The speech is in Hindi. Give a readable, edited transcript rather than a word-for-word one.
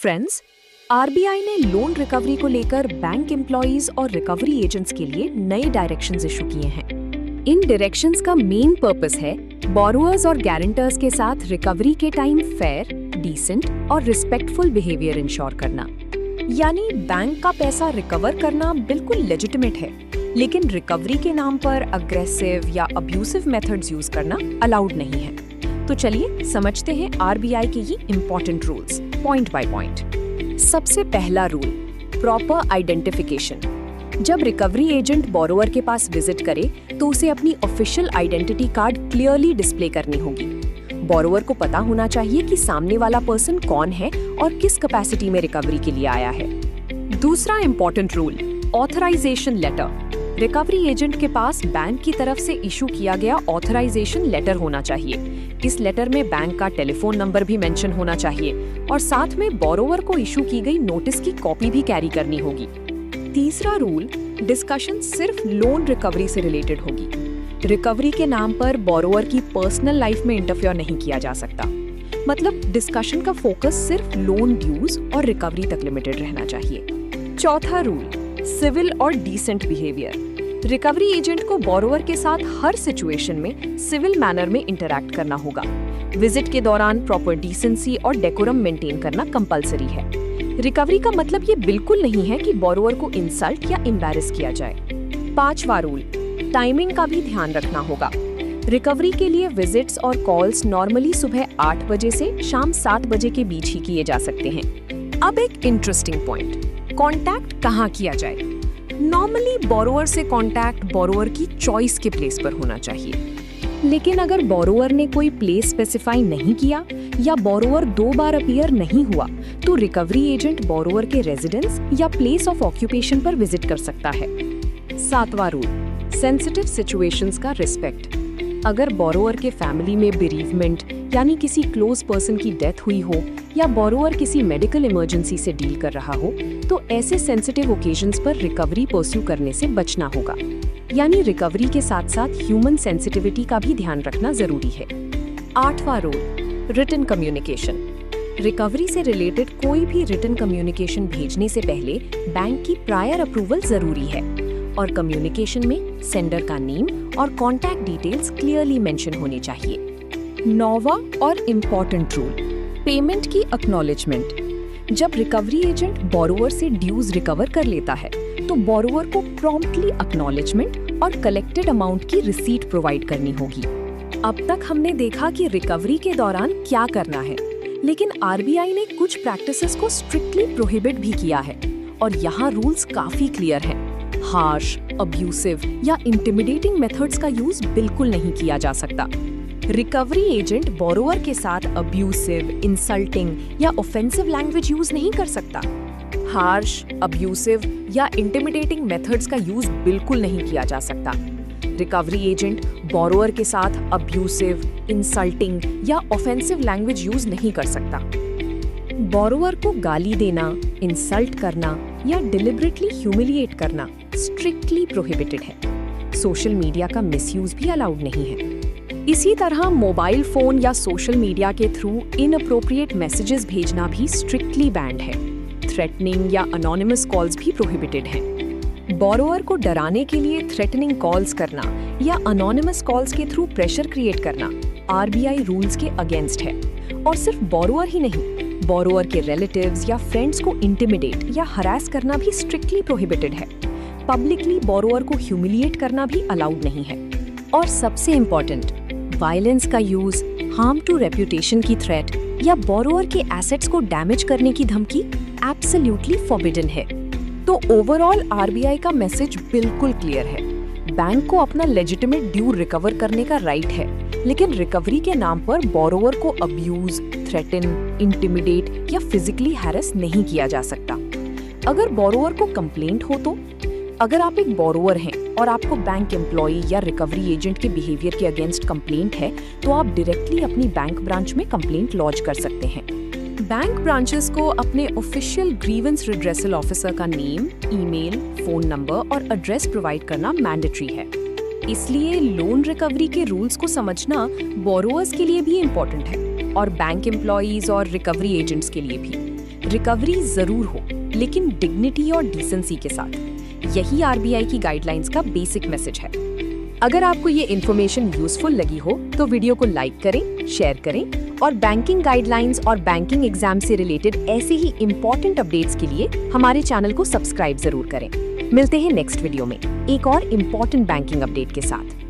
फ्रेंड्स, आरबीआई ने लोन रिकवरी को लेकर बैंक एम्प्लॉइज और रिकवरी एजेंट्स के लिए नए डायरेक्शंस इशू किए हैं। इन डायरेक्शंस का मेन पर्पस है बोरोअर्स और गारंटर्स के साथ रिकवरी के टाइम फेयर, डिसेंट और रिस्पेक्टफुल बिहेवियर इंश्योर करना। यानी बैंक का पैसा रिकवर करना बिल्कुल लेजिटिमेट है, लेकिन रिकवरी के नाम पर अग्रेसिव या अब्यूसिव मेथड्स यूज करना अलाउड नहीं है। तो चलिए समझते हैं आरबीआई के ये important rules point by point. सबसे पहला रूल, प्रॉपर आइडेंटिफिकेशन। जब रिकवरी एजेंट बोरोअर के पास विजिट करे तो उसे अपनी official identity card clearly display करनी होगी। बोरोअर को पता होना चाहिए कि सामने वाला पर्सन कौन है और किस कैपेसिटी में रिकवरी के लिए आया है। दूसरा important rule, authorization letter. Recovery agent के पास बैंक की तरफ से इशू किया गया ऑथराइजेशन लेटर होना चाहिए। इस लेटर में बैंक का टेलीफोन नंबर भी मेंशन होना चाहिए और साथ में बोरोवर को इशू की गई नोटिस की कॉपी भी कैरी करनी होगी। तीसरा रूल, डिस्कशन सिर्फ लोन रिकवरी से रिलेटेड होगी। रिकवरी के नाम पर बोरोवर की पर्सनल लाइफ में इंटरफेयर नहीं किया जा सकता। मतलब डिस्कशन का फोकस सिर्फ लोन ड्यूज और रिकवरी तक लिमिटेड रहना चाहिए। चौथा रूल, सिविल और डिसेंट बिहेवियर। रिकवरी एजेंट को बोरोवर के साथ हर सिचुएशन में सिविल मैनर में इंटरैक्ट करना होगा। विजिट के दौरान प्रॉपर डिसेंसी और डेकोरम मेंटेन करना कंपलसरी है। रिकवरी का मतलब ये बिल्कुल नहीं है कि बोरोवर को इंसल्ट या एम्बैरेस किया जाए। पांचवा रूल, टाइमिंग का भी ध्यान रखना होगा। रिकवरी के लिए विजिट्स और कॉल्स नॉर्मली सुबह 8 बजे से शाम 7 बजे के बीच ही किए जा सकते हैं। अब एक इंटरेस्टिंग पॉइंट, कॉन्टैक्ट कहाँ किया जाए। नॉर्मली बोरोवर से कॉन्टैक्ट बोरोवर की चॉइस के प्लेस पर होना चाहिए, लेकिन अगर बोरोवर ने कोई प्लेस स्पेसिफाई नहीं किया या बोरोवर 2 बार अपीयर नहीं हुआ तो रिकवरी एजेंट बोरोवर के रेजिडेंस या प्लेस ऑफ ऑक्यूपेशन पर विजिट कर सकता है। सातवां रूल, सेंसिटिव सिचुएशंस का रिस्पेक्ट। अगर बोरोवर के फैमिली में बेरीवमेंट यानी किसी क्लोज पर्सन की डेथ हुई हो या बोरोवर किसी मेडिकल इमरजेंसी से डील कर रहा हो तो ऐसे सेंसिटिव ओकेजन्स पर रिकवरी परस्यू करने से बचना होगा। यानी रिकवरी के साथ साथ ह्यूमन सेंसिटिविटी का भी ध्यान रखना जरूरी है। आठवां रूल, रिटन कम्युनिकेशन। रिकवरी से रिलेटेड कोई भी रिटन कम्युनिकेशन भेजने से पहले बैंक की प्रायर अप्रूवल जरूरी है और कम्युनिकेशन में सेंडर का नेम और कॉन्टैक्ट डिटेल्स क्लियरली मेंशन होनी चाहिए। नौवां और इम्पोर्टेंट रूल, पेमेंट की एक्नॉलेजमेंट। जब रिकवरी एजेंट बोरोवर से ड्यूज रिकवर कर लेता है तो बोरोवर को प्रॉम्प्टली एक्नॉलेजमेंट और कलेक्टेड अमाउंट की रिसीट प्रोवाइड करनी होगी। अब तक हमने देखा कि रिकवरी के दौरान क्या करना है, लेकिन आरबीआई ने कुछ प्रैक्टिसेस को स्ट्रिक्टली प्रोहिबिट भी किया है और यहाँ रूल्स काफी क्लियर हैं। हार्श, अब्यूसिव या इंटिमिडेटिंग मेथड्स का यूज बिल्कुल नहीं किया जा सकता। रिकवरी एजेंट बोरोवर के साथ अब्यूसिव, इंसल्टिंग या ऑफेंसिव लैंग्वेज यूज नहीं कर सकता। हार्श, अब्यूसिव या इंटिमिडेटिंग मेथड्स का यूज बिल्कुल नहीं किया जा सकता। रिकवरी एजेंट बोरोवर के साथ अब्यूसिव, इंसल्टिंग या ऑफेंसिव लैंग्वेज यूज नहीं कर सकता। बोरोवर को गाली देना, इंसल्ट करना या डिलिबरेटली ह्यूमिलिएट करना स्ट्रिक्टली प्रोहिबिटेड है। सोशल मीडिया का मिसयूज भी अलाउड नहीं है। इसी तरह मोबाइल फोन या सोशल मीडिया के थ्रू इनअप्रोप्रिएट मैसेजेस भेजना भी स्ट्रिक्टली बैंड है। थ्रेटनिंग या अनोनिमस कॉल्स भी प्रोहिबिटेड हैं। बोरोवर को डराने के लिए थ्रेटनिंग कॉल्स करना या अनोनिमस कॉल्स के थ्रू प्रेशर क्रिएट करना आरबीआई रूल्स के अगेंस्ट है। और सिर्फ बोरोवर ही नहीं, बोरोवर के रिलेटिव्स या फ्रेंड्स को इंटिमिडेट या हरास करना भी स्ट्रिक्टली प्रोहिबिटेड है। पब्लिकली बोरोवर को ह्यूमिलिएट करना भी अलाउड नहीं है। और सबसे इम्पोर्टेंट, वायलेंस का यूज, हार्म टू रेप्यूटेशन की थ्रेट या बोरोवर के एसेट्स को डैमेज करने की धमकी एब्सोल्युटली फॉरबिडन है। तो ओवरऑल आरबीआई का मैसेज बिल्कुल क्लियर है। बैंक को अपना लेजिटिमेट ड्यू रिकवर करने का राइट है, लेकिन रिकवरी के नाम पर बोरोवर को अब्यूज, थ्रेटन, इंटिमिडेट या फिजिकली हैरेस नहीं किया जा सकता। अगर बोरोवर को कंप्लेंट हो तो अगर आप एक बोरोवर हैं और आपको बैंक एम्प्लॉई या रिकवरी एजेंट के बिहेवियर के अगेंस्ट कंप्लेंट है तो आप डायरेक्टली अपनी बैंक ब्रांच में कंप्लेंट लॉन्च कर सकते हैं। बैंक ब्रांचेस को अपने ऑफिशियल ग्रीवेंस रिड्रेसल ऑफिसर का नेम, ईमेल, फोन नंबर और एड्रेस प्रोवाइड करना मैंडेटरी है। इसलिए लोन रिकवरी के रूल्स को समझना बोरोवर्स के लिए भी इम्पोर्टेंट है और बैंक एम्प्लॉइज और रिकवरी एजेंट्स के लिए भी। रिकवरी जरूर हो, लेकिन डिग्निटी और डिसेंसी के साथ। यही आरबीआई की गाइडलाइंस का बेसिक मैसेज है। अगर आपको ये इन्फॉर्मेशन यूजफुल लगी हो तो वीडियो को लाइक करें, शेयर करें और बैंकिंग गाइडलाइंस और बैंकिंग एग्जाम से रिलेटेड ऐसे ही इंपॉर्टेंट अपडेट्स के लिए हमारे चैनल को सब्सक्राइब जरूर करें। मिलते हैं नेक्स्ट वीडियो में एक और इम्पॉर्टेंट बैंकिंग अपडेट के साथ।